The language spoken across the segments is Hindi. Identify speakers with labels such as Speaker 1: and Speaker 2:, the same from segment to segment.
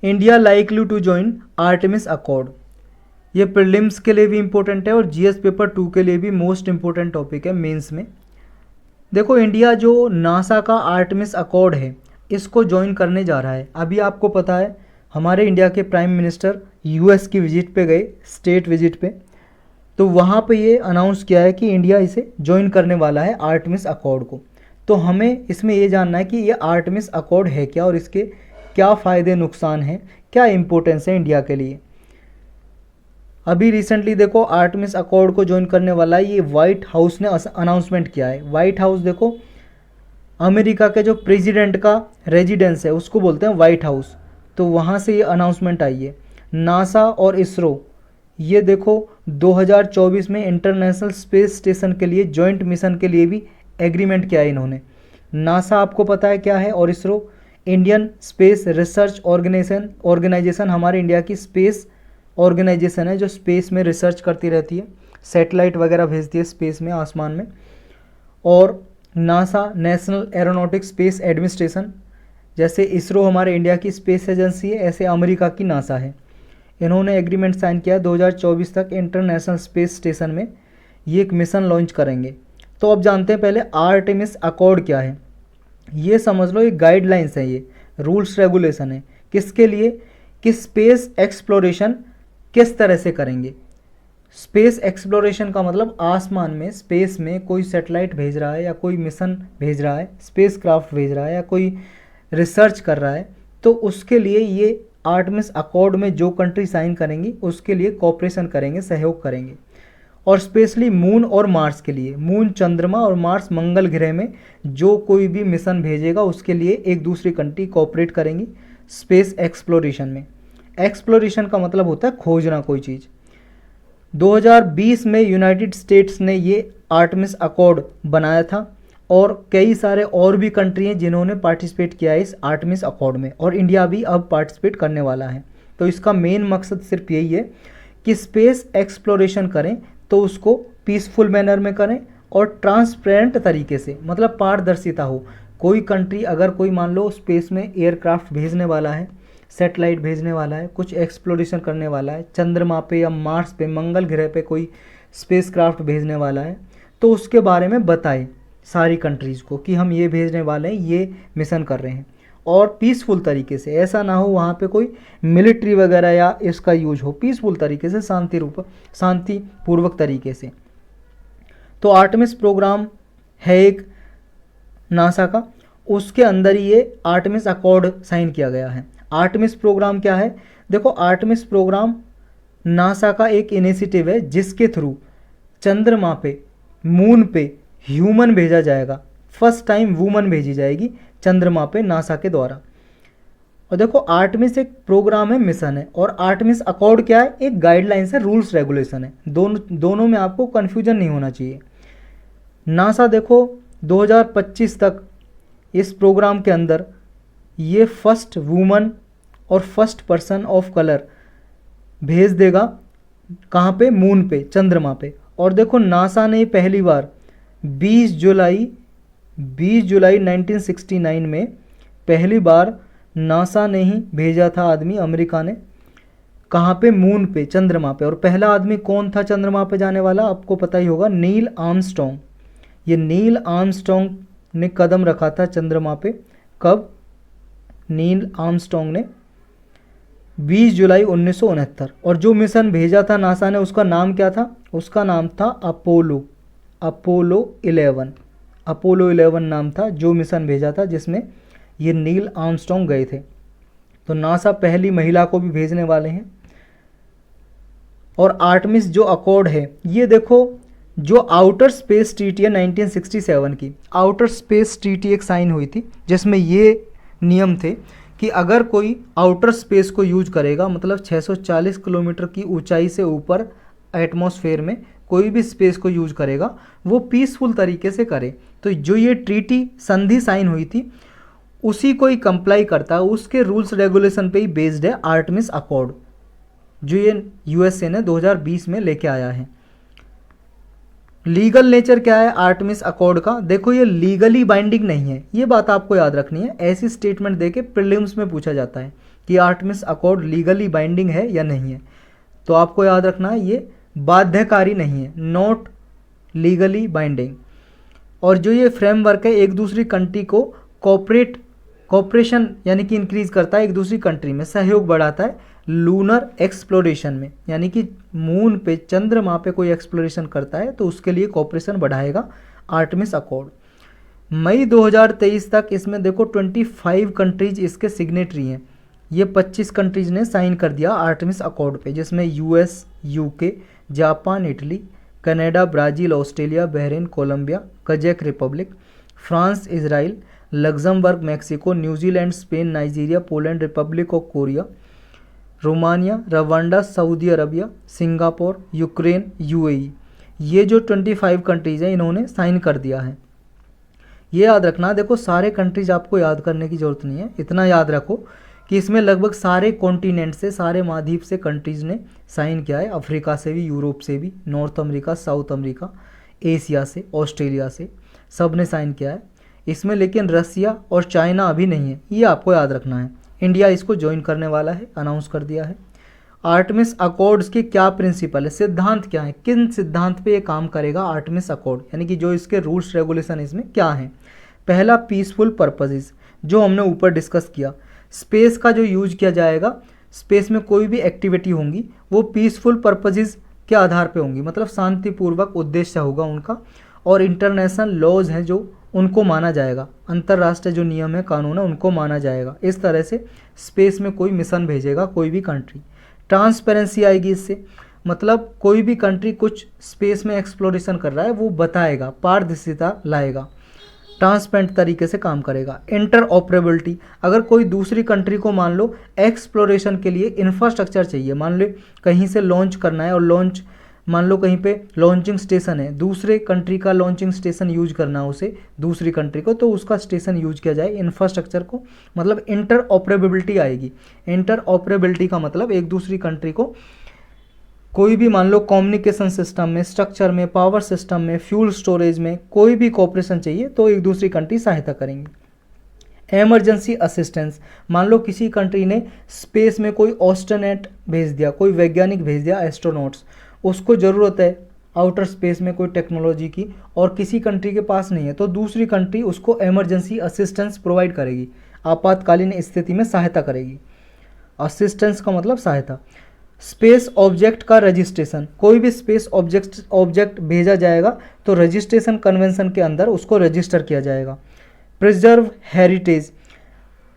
Speaker 1: India likely to join Artemis accord. ये प्रीलिम्स के लिए भी इम्पोर्टेंट है और जीएस पेपर 2 के लिए भी मोस्ट इम्पोर्टेंट टॉपिक है मेंस में। देखो, इंडिया जो नासा का आर्टेमिस अकॉर्ड है इसको ज्वाइन करने जा रहा है। अभी आपको पता है हमारे इंडिया के प्राइम मिनिस्टर यूएस की विजिट पे गए, स्टेट विजिट पे, तो वहाँ पे ये अनाउंस किया है कि इंडिया इसे ज्वाइन करने वाला है आर्टेमिस अकॉर्ड को। तो हमें इसमें ये जानना है कि ये आर्टेमिस अकॉर्ड है क्या और इसके क्या फ़ायदे नुकसान हैं, क्या इम्पोर्टेंस है इंडिया के लिए। अभी रिसेंटली देखो आर्टेमिस अकॉर्ड को ज्वाइन करने वाला है, ये वाइट हाउस ने अनाउंसमेंट किया है। वाइट हाउस देखो अमेरिका के जो प्रेसिडेंट का रेजिडेंस है उसको बोलते हैं वाइट हाउस, तो वहाँ से ये अनाउंसमेंट आई है। नासा और इसरो ये देखो 2024 में इंटरनेशनल स्पेस स्टेशन के लिए जॉइंट मिशन के लिए भी एग्रीमेंट किया है इन्होंने। नासा आपको पता है क्या है, और ISRO Indian space research organisation हमारे इंडिया की स्पेस ऑर्गेनाइजेशन है जो स्पेस में रिसर्च करती रहती है, सैटेलाइट वगैरह भेजती है स्पेस में, आसमान में। और NASA national aeronautics space administration, जैसे इसरो हमारे इंडिया की स्पेस एजेंसी है ऐसे अमेरिका की नासा है। इन्होंने एग्रीमेंट साइन किया 2024 तक इंटरनेशनल स्पेस स्टेशन में ये एक मिशन लॉन्च करेंगे। तो अब जानते हैं पहले आर्टेमिस अकॉर्ड क्या है। ये समझ लो ये गाइडलाइंस है, ये रूल्स रेगुलेशन है किसके लिए, कि स्पेस एक्सप्लोरेशन किस तरह से करेंगे। स्पेस एक्सप्लोरेशन का मतलब आसमान में, स्पेस में कोई सैटेलाइट भेज रहा है या कोई मिशन भेज रहा है, स्पेस क्राफ्ट भेज रहा है या कोई रिसर्च कर रहा है, तो उसके लिए ये आर्टेमिस अकॉर्ड में जो कंट्री साइन करेंगी उसके लिए कोऑपरेशन करेंगे, सहयोग करेंगे। और स्पेशली मून और मार्स के लिए, मून चंद्रमा और मार्स मंगल ग्रह में जो कोई भी मिशन भेजेगा उसके लिए एक दूसरी कंट्री कोऑपरेट करेंगी स्पेस एक्सप्लोरेशन में। एक्सप्लोरेशन का मतलब होता है खोजना कोई चीज़। 2020 में यूनाइटेड स्टेट्स ने ये आर्टेमिस अकॉर्ड बनाया था और कई सारे और भी कंट्री हैं जिन्होंने पार्टिसिपेट किया है इस आर्टेमिस अकॉर्ड में, और इंडिया भी अब पार्टिसिपेट करने वाला है। तो इसका मेन मकसद सिर्फ यही है कि स्पेस एक्सप्लोरेशन करें तो उसको पीसफुल मैनर में करें और ट्रांसपेरेंट तरीके से, मतलब पारदर्शिता हो। कोई कंट्री अगर कोई मान लो स्पेस में एयरक्राफ्ट भेजने वाला है, सैटेलाइट भेजने वाला है, कुछ एक्सप्लोरेशन करने वाला है, चंद्रमा पे या मार्स पे, मंगल ग्रह पे कोई स्पेस क्राफ्ट भेजने वाला है, तो उसके बारे में बताए सारी कंट्रीज़ को कि हम ये भेजने वाले हैं, ये मिशन कर रहे हैं, और पीसफुल तरीके से। ऐसा ना हो वहाँ पे कोई मिलिट्री वगैरह या इसका यूज हो, पीसफुल तरीके से, शांतिपूर्वक तरीके से। तो आर्टेमिस प्रोग्राम है एक नासा का, उसके अंदर ये आर्टेमिस अकॉर्ड साइन किया गया है। आर्टेमिस प्रोग्राम क्या है, देखो आर्टेमिस प्रोग्राम नासा का एक इनिशिएटिव है जिसके थ्रू चंद्रमा पे, मून पे ह्यूमन भेजा जाएगा। फर्स्ट टाइम वूमन भेजी जाएगी चंद्रमा पे नासा के द्वारा। और देखो आर्टेमिस एक प्रोग्राम है, मिशन है, और आर्टेमिस अकॉर्ड क्या है, एक गाइडलाइंस है, रूल्स रेगुलेशन है। दोनों में आपको कन्फ्यूजन नहीं होना चाहिए। नासा देखो 2025 तक इस प्रोग्राम के अंदर ये फर्स्ट वूमन और फर्स्ट पर्सन ऑफ कलर भेज देगा। कहाँ पे, मून पे, चंद्रमा पे। और देखो नासा ने पहली बार 20 जुलाई 1969 में पहली बार नासा ने ही भेजा था आदमी, अमेरिका ने। कहाँ पे, मून पे, चंद्रमा पे। और पहला आदमी कौन था चंद्रमा पे जाने वाला, आपको पता ही होगा, नील आर्मस्ट्रॉन्ग। ये नील आर्मस्ट्रॉन्ग ने कदम रखा था चंद्रमा पे। कब, नील आर्मस्ट्रॉन्ग ने 20 जुलाई 1969। और जो मिशन भेजा था नासा ने उसका नाम क्या था, उसका नाम था अपोलो 11। अपोलो 11 नाम था जो मिशन भेजा था जिसमें ये नील आर्मस्ट्रॉन्ग गए थे। तो नासा पहली महिला को भी भेजने वाले हैं। और आर्टेमिस जो अकॉर्ड है, ये देखो जो आउटर स्पेस ट्रीटी है 1967 की, आउटर स्पेस ट्रीटी एक साइन हुई थी जिसमें ये नियम थे कि अगर कोई आउटर स्पेस को यूज करेगा, मतलब 640 किलोमीटर की ऊंचाई से ऊपर एटमॉस्फेयर में कोई भी स्पेस को यूज करेगा, वो पीसफुल तरीके से करे। तो जो ये ट्रीटी संधि साइन हुई थी उसी को ही कंप्लाई करता है, उसके रूल्स रेगुलेशन पे ही बेस्ड है आर्टेमिस अकॉर्ड, जो ये यूएसए ने 2020 में लेके आया है। लीगल नेचर क्या है आर्टेमिस अकॉर्ड का, देखो ये लीगली बाइंडिंग नहीं है, ये बात आपको याद रखनी है। ऐसी स्टेटमेंट देके प्रीलिम्स में पूछा जाता है कि आर्टेमिस अकॉर्ड लीगली बाइंडिंग है या नहीं है, तो आपको याद रखना है ये बाध्यकारी नहीं है, नॉट लीगली बाइंडिंग। और जो ये फ्रेमवर्क है एक दूसरी कंट्री को कोऑपरेशन यानी कि इंक्रीज करता है, एक दूसरी कंट्री में सहयोग बढ़ाता है लूनर एक्सप्लोरेशन में, यानी कि मून पे चंद्रमा पे कोई एक्सप्लोरेशन करता है तो उसके लिए कोऑपरेशन बढ़ाएगा आर्टेमिस अकॉर्ड। मई 2023 तक इसमें देखो 25 कंट्रीज इसके सिग्नेटरी हैं, ये 25 कंट्रीज ने साइन कर दिया आर्टेमिस अकॉर्ड पे, जिसमें US, UK, Japan, Italy, Canada, Brazil, Australia, Bahrain, Colombia, Kazakh republic, France, Israel, Luxembourg, Mexico, New Zealand, Spain, Nigeria, Poland, republic of Korea, Romania, Rwanda, Saudi Arabia, Singapore, Ukraine, UAE, ये जो 25 कंट्रीज़ हैं इन्होंने साइन कर दिया है। ये याद रखना, देखो सारे कंट्रीज आपको याद करने की ज़रूरत नहीं है, इतना याद रखो कि इसमें लगभग सारे कॉन्टिनेंट से, सारे महाद्वीप से कंट्रीज़ ने साइन किया है, अफ्रीका से भी, यूरोप से भी, north America, south America, Asia से, ऑस्ट्रेलिया से, सब ने साइन किया है इसमें, लेकिन रसिया और चाइना अभी नहीं है, ये आपको याद रखना है। इंडिया इसको ज्वाइन करने वाला है, अनाउंस कर दिया है। आर्टेमिस अकॉर्ड्स के क्या प्रिंसिपल है, सिद्धांत क्या है, किन सिद्धांत पे ये काम करेगा आर्टेमिस अकॉर्ड, यानी कि जो इसके रूल्स रेगुलेशन इसमें क्या हैं। पहला पीसफुल पर्पजेज, जो हमने ऊपर डिस्कस किया, स्पेस का जो यूज किया जाएगा, स्पेस में कोई भी एक्टिविटी होंगी वो पीसफुल पर्पजेज के आधार पे होंगी, मतलब शांतिपूर्वक उद्देश्य होगा उनका, और इंटरनेशनल लॉज हैं जो उनको माना जाएगा, अंतर्राष्ट्रीय जो नियम है, कानून है, उनको माना जाएगा। इस तरह से स्पेस में कोई मिशन भेजेगा कोई भी कंट्री। ट्रांसपेरेंसी आएगी इससे, मतलब कोई भी कंट्री कुछ स्पेस में एक्सप्लोरेशन कर रहा है वो बताएगा, पारदर्शिता लाएगा, ट्रांसपेरेंट तरीके से काम करेगा। इंटर ऑपरेबिलिटी, अगर कोई दूसरी कंट्री को मान लो एक्सप्लोरेशन के लिए इंफ्रास्ट्रक्चर चाहिए, मान लो कहीं से लॉन्च करना है और लॉन्च, मान लो कहीं पे लॉन्चिंग स्टेशन है, दूसरे कंट्री का लॉन्चिंग स्टेशन यूज करना है उसे, दूसरी कंट्री को, तो उसका स्टेशन यूज किया जाए इंफ्रास्ट्रक्चर को, मतलब इंटर ऑपरेबिलिटी आएगी। इंटर ऑपरेबिलिटी का मतलब एक दूसरी कंट्री को कोई भी मान लो कम्युनिकेशन सिस्टम में, स्ट्रक्चर में, पावर सिस्टम में, फ्यूल स्टोरेज में कोई भी कोऑपरेशन चाहिए तो एक दूसरी कंट्री सहायता करेंगी। एमरजेंसी असिस्टेंस, मान लो किसी कंट्री ने स्पेस में कोई ऑस्ट्रोनॉट भेज दिया, कोई वैज्ञानिक भेज दिया, एस्ट्रोनॉट्स, उसको ज़रूरत है आउटर स्पेस में कोई टेक्नोलॉजी की और किसी कंट्री के पास नहीं है, तो दूसरी कंट्री उसको एमरजेंसी असिस्टेंस प्रोवाइड करेगी, आपातकालीन स्थिति में सहायता करेगी। असिस्टेंस का मतलब सहायता। स्पेस ऑब्जेक्ट का रजिस्ट्रेशन, कोई भी स्पेस ऑब्जेक्ट भेजा जाएगा तो रजिस्ट्रेशन कन्वेंशन के अंदर उसको रजिस्टर किया जाएगा। प्रिजर्व हेरिटेज,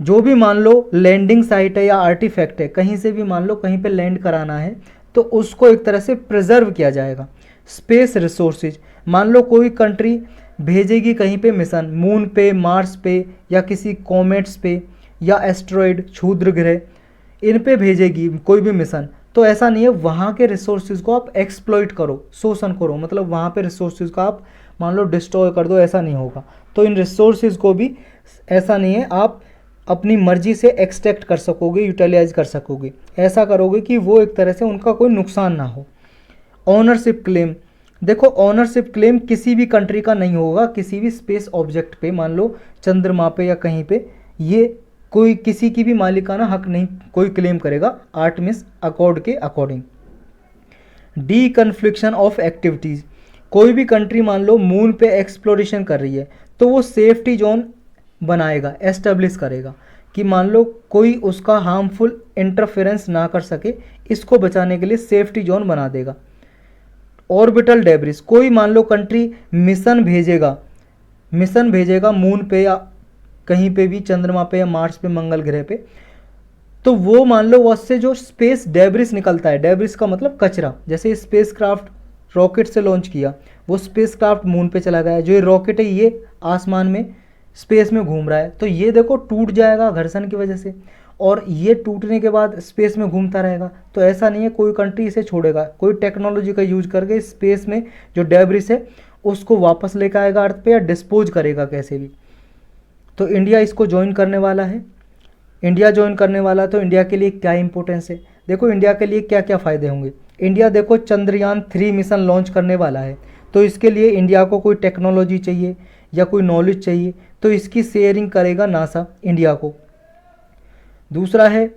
Speaker 1: जो भी मान लो लैंडिंग साइट है या आर्टिफैक्ट है, कहीं से भी मान लो कहीं पे लैंड कराना है तो उसको एक तरह से प्रिजर्व किया जाएगा। स्पेस रिसोर्सेज, मान लो कोई कंट्री भेजेगी कहीं पे मिशन, मून पे, मार्स पे, या किसी कॉमेट्स पे, या एस्ट्रॉयड, क्षुद्र ग्रह, इन पे भेजेगी कोई भी मिशन, तो ऐसा नहीं है वहाँ के रिसोर्सेज को आप एक्सप्लॉइट करो, शोषण करो, मतलब वहाँ पे रिसोर्सेज का आप मान लो डिस्ट्रॉय कर दो, ऐसा नहीं होगा। तो इन रिसोर्सेज को भी ऐसा नहीं है आप अपनी मर्जी से एक्सट्रैक्ट कर सकोगे, यूटिलाइज कर सकोगे, ऐसा करोगे कि वो एक तरह से उनका कोई नुकसान ना हो। ऑनरशिप क्लेम, देखो ऑनरशिप क्लेम किसी भी कंट्री का नहीं होगा, किसी भी स्पेस ऑब्जेक्ट पे, मान लो चंद्रमा पे या कहीं पे, ये कोई किसी की भी मालिकाना हक नहीं कोई क्लेम करेगा आर्टेमिस अकॉर्ड के according. D confliction of activities, कोई भी कंट्री मान लो मून पे एक्सप्लोरेशन कर रही है तो वो सेफ्टी जोन बनाएगा, एस्टेब्लिश करेगा कि मान लो कोई उसका हार्मफुल इंटरफेरेंस ना कर सके, इसको बचाने के लिए सेफ्टी जोन बना देगा। ऑर्बिटल डेब्रिस, कोई मान लो कंट्री मिशन भेजेगा मून पे या कहीं पे भी, चंद्रमा पे या मार्स पे, मंगल ग्रह पे, तो वो मान लो उससे जो स्पेस डेब्रिस निकलता है, डेब्रिस का मतलब कचरा, जैसे स्पेस क्राफ्ट रॉकेट से लॉन्च किया, वो स्पेस क्राफ्ट मून पे चला गया, जो ये रॉकेट है ये आसमान में स्पेस में घूम रहा है, तो ये देखो टूट जाएगा घर्षण की वजह से, और ये टूटने के बाद स्पेस में घूमता रहेगा, तो ऐसा नहीं है कोई कंट्री इसे छोड़ेगा, कोई टेक्नोलॉजी का यूज करके स्पेस में जो डेब्रिस है उसको वापस लेकर आएगा अर्थ पे, या डिस्पोज करेगा कैसे भी। तो इंडिया इसको ज्वाइन करने वाला है। इंडिया ज्वाइन करने वाला, तो इंडिया के लिए क्या इंपॉर्टेंस है, देखो इंडिया के लिए क्या क्या फ़ायदे होंगे। इंडिया देखो चंद्रयान 3 मिशन लॉन्च करने वाला है, तो इसके लिए इंडिया को कोई टेक्नोलॉजी चाहिए या कोई नॉलेज चाहिए, तो इसकी शेयरिंग करेगा नासा इंडिया को। दूसरा है,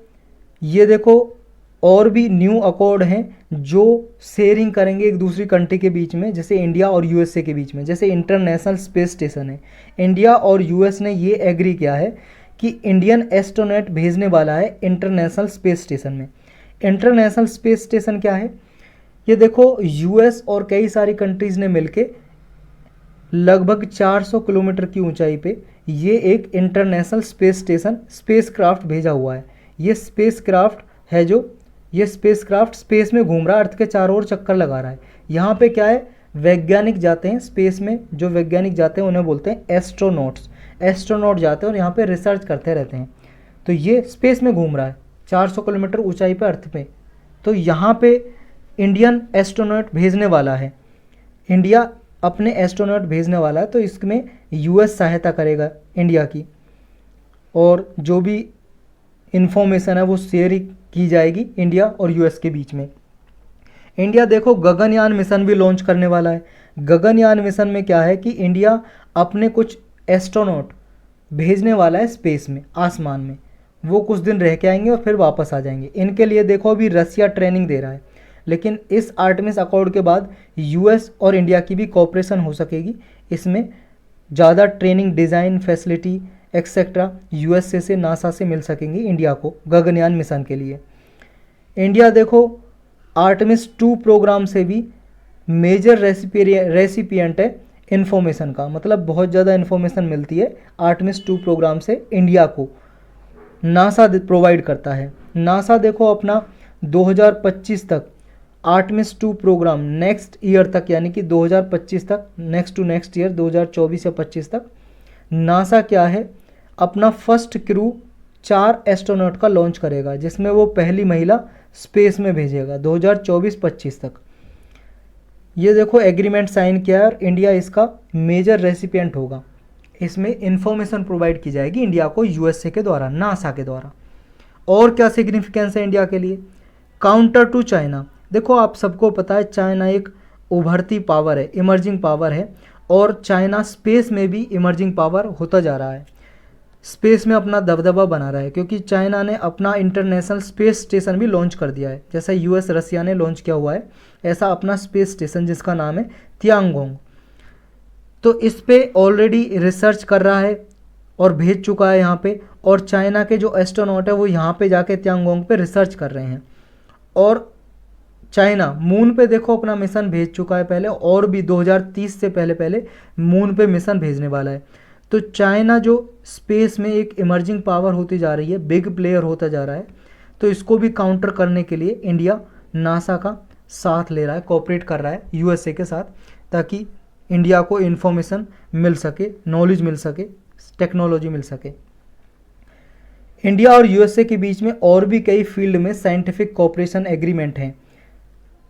Speaker 1: ये देखो और भी न्यू अकॉर्ड हैं जो शेयरिंग करेंगे एक दूसरी कंट्री के बीच में, जैसे इंडिया और यूएसए के बीच में। जैसे इंटरनेशनल स्पेस स्टेशन है, इंडिया और यूएस ने ये एग्री किया है कि इंडियन एस्ट्रोनॉट भेजने वाला है इंटरनेशनल स्पेस स्टेशन में। इंटरनेशनल स्पेस स्टेशन क्या है, ये देखो यूएस और कई सारी कंट्रीज़ ने मिलके लगभग 400 किलोमीटर की ऊंचाई पे ये एक इंटरनेशनल स्पेस स्टेशन स्पेसक्राफ्ट भेजा हुआ है। ये स्पेसक्राफ्ट है जो ये स्पेसक्राफ्ट स्पेस में घूम रहा है, अर्थ के चारों ओर चक्कर लगा रहा है। यहाँ पे क्या है, वैज्ञानिक जाते हैं स्पेस में, जो वैज्ञानिक जाते हैं उन्हें बोलते हैं एस्ट्रोनॉट्स। एस्ट्रोनॉट जाते हैं और यहाँ पे रिसर्च करते रहते हैं। तो ये स्पेस में घूम रहा है 400 किलोमीटर ऊंचाई पे अर्थ पे। तो यहाँ पे इंडियन एस्ट्रोनॉट भेजने वाला है, इंडिया अपने एस्ट्रोनॉट भेजने वाला है, तो इसमें यूएस सहायता करेगा इंडिया की, और जो भी इंफॉर्मेशन है वो शेयर की जाएगी इंडिया और यूएस के बीच में। इंडिया देखो गगनयान मिशन भी लॉन्च करने वाला है। गगनयान मिशन में क्या है कि इंडिया अपने कुछ एस्ट्रोनॉट भेजने वाला है स्पेस में, आसमान में। वो कुछ दिन रह के आएंगे और फिर वापस आ जाएंगे। इनके लिए देखो अभी रसिया ट्रेनिंग दे रहा है, लेकिन इस आर्टेमिस अकॉर्ड के बाद यूएस और इंडिया की भी कोऑपरेशन हो सकेगी। इसमें ज़्यादा training, design, facility etcetera USA से नासा से मिल सकेंगी इंडिया को गगनयान मिशन के लिए। इंडिया देखो आर्टेमिस 2 प्रोग्राम से भी मेजर रेसिपिएंट है इन्फॉर्मेशन का, मतलब बहुत ज़्यादा इन्फॉर्मेशन मिलती है आर्टेमिस 2 प्रोग्राम से इंडिया को, नासा प्रोवाइड करता है। नासा देखो अपना 2025 तक आर्टेमिस 2 प्रोग्राम नेक्स्ट ईयर तक, यानी कि 2025 तक, नेक्स्ट टू नेक्स्ट ईयर 2024 या 25 तक नासा क्या है अपना फर्स्ट क्रू 4 एस्ट्रोनॉट का लॉन्च करेगा, जिसमें वो पहली महिला स्पेस में भेजेगा 2024-25 तक। ये देखो एग्रीमेंट साइन किया है और इंडिया इसका मेजर रेसिपिएंट होगा। इसमें इंफॉर्मेशन प्रोवाइड की जाएगी इंडिया को यूएसए के द्वारा, नासा के द्वारा। और क्या सिग्निफिकेंस है इंडिया के लिए, काउंटर टू चाइना। देखो आप सबको पता है चाइना एक उभरती पावर है, इमर्जिंग पावर है, और चाइना स्पेस में भी इमर्जिंग पावर होता जा रहा है, स्पेस में अपना दबदबा बना रहा है, क्योंकि चाइना ने अपना इंटरनेशनल स्पेस स्टेशन भी लॉन्च कर दिया है। जैसा यूएस रसिया ने लॉन्च किया हुआ है, ऐसा अपना स्पेस स्टेशन जिसका नाम है तियांगोंग। तो इस पे ऑलरेडी रिसर्च कर रहा है और भेज चुका है यहाँ पे, और चाइना के जो एस्ट्रोनॉट है वो यहाँ पे जाके तियांगोंग पे रिसर्च कर रहे हैं। और चाइना मून पे देखो अपना मिशन भेज चुका है पहले, और भी 2030 से पहले मून पे मिशन भेजने वाला है। तो चाइना जो स्पेस में एक इमर्जिंग पावर होती जा रही है, बिग प्लेयर होता जा रहा है, तो इसको भी काउंटर करने के लिए इंडिया नासा का साथ ले रहा है, कोऑपरेट कर रहा है यूएसए के साथ, ताकि इंडिया को इन्फॉर्मेशन मिल सके, नॉलेज मिल सके, टेक्नोलॉजी मिल सके। इंडिया और यूएसए के बीच में और भी कई फील्ड में साइंटिफिक कोऑपरेशन एग्रीमेंट हैं।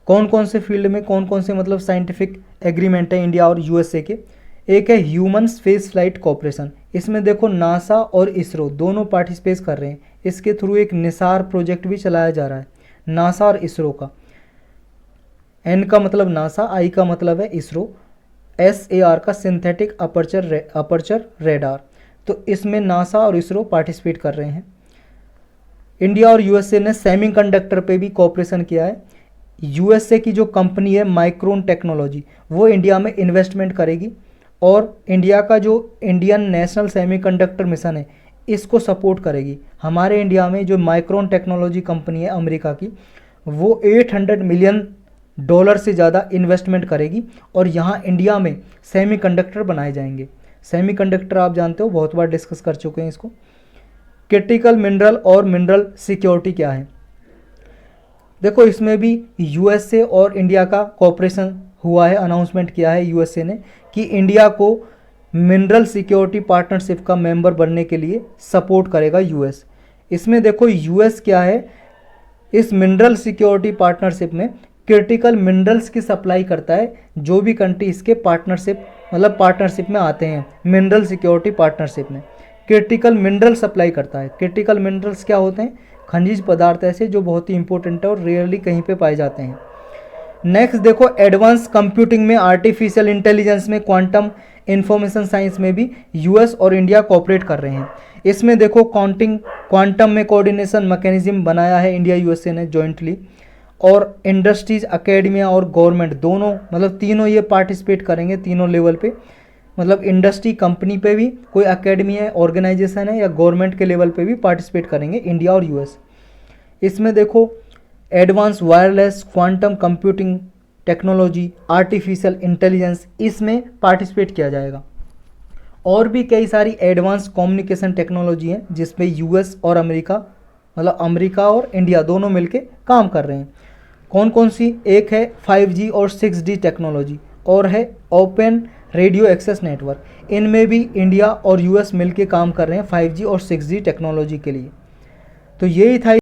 Speaker 1: कौन कौन से फील्ड में, कौन कौन से मतलब साइंटिफिक एग्रीमेंट है इंडिया और यूएसए के। एक है ह्यूमन स्पेस फ्लाइट कोऑपरेशन। इसमें देखो नासा और इसरो दोनों पार्टिसिपेट कर रहे हैं। इसके थ्रू एक निसार प्रोजेक्ट भी चलाया जा रहा है, नासा और इसरो का। एन का मतलब नासा, आई का मतलब है इसरो, SAR का सिंथेटिक अपर्चर रेडार। तो इसमें नासा और इसरो पार्टिसिपेट कर रहे हैं। इंडिया और यूएसए ने सेमीकंडक्टर पे भी कोऑपरेशन किया है। यूएसए की जो कंपनी है माइक्रोन टेक्नोलॉजी, वो इंडिया में इन्वेस्टमेंट करेगी, और इंडिया का जो इंडियन नेशनल सेमीकंडक्टर मिशन है इसको सपोर्ट करेगी। हमारे इंडिया में जो माइक्रोन टेक्नोलॉजी कंपनी है अमेरिका की, वो $800 मिलियन से ज़्यादा इन्वेस्टमेंट करेगी, और यहाँ इंडिया में सेमीकंडक्टर बनाए जाएंगे। सेमीकंडक्टर आप जानते हो, बहुत बार डिस्कस कर चुके हैं इसको। क्रिटिकल मिनरल और मिनरल सिक्योरिटी क्या है, देखो इसमें भी यूएसए और इंडिया का कोऑपरेशन हुआ है, अनाउंसमेंट किया है यूएसए ने कि इंडिया को मिनरल सिक्योरिटी पार्टनरशिप का मेंबर बनने के लिए सपोर्ट करेगा यूएस। इसमें देखो यूएस क्या है, इस मिनरल सिक्योरिटी पार्टनरशिप में क्रिटिकल मिनरल्स की सप्लाई करता है। जो भी कंट्री इसके पार्टनरशिप में आते हैं, मिनरल सिक्योरिटी पार्टनरशिप में क्रिटिकल मिनरल सप्लाई करता है। क्रिटिकल मिनरल्स क्या होते हैं, खनिज पदार्थ ऐसे जो बहुत ही इंपॉर्टेंट है और रेयरली कहीं पे पाए जाते हैं। नेक्स्ट देखो एडवांस कंप्यूटिंग में, आर्टिफिशियल इंटेलिजेंस में, क्वांटम इंफॉर्मेशन साइंस में भी यूएस और इंडिया कोऑपरेट कर रहे हैं। इसमें देखो क्वांटम में कोऑर्डिनेशन मैकेनिज्म बनाया है इंडिया यूएसए ने जॉइंटली, और इंडस्ट्रीज, अकेडमिया और गवर्नमेंट दोनों, मतलब तीनों ये पार्टिसिपेट करेंगे तीनों लेवल पे, मतलब इंडस्ट्री कंपनी पे भी कोई अकेडमी है, ऑर्गेनाइजेशन है, या गवर्नमेंट के लेवल पे भी पार्टिसिपेट करेंगे इंडिया और यूएस। इसमें देखो advance wireless, quantum computing technology, artificial intelligence, इसमें पार्टिसिपेट किया जाएगा। और भी कई सारी एडवांस कम्युनिकेशन टेक्नोलॉजी है जिसपे यूएस और अमेरिका, मतलब अमेरिका और इंडिया दोनों मिलके काम कर रहे हैं। कौन कौन सी? एक है 5G और 6G टेक्नोलॉजी, और है ओपन रेडियो एक्सेस नेटवर्क। इनमें भी इंडिया और यूएस मिलके काम कर रहे हैं 5G और 6G टेक्नोलॉजी के लिए। तो यही था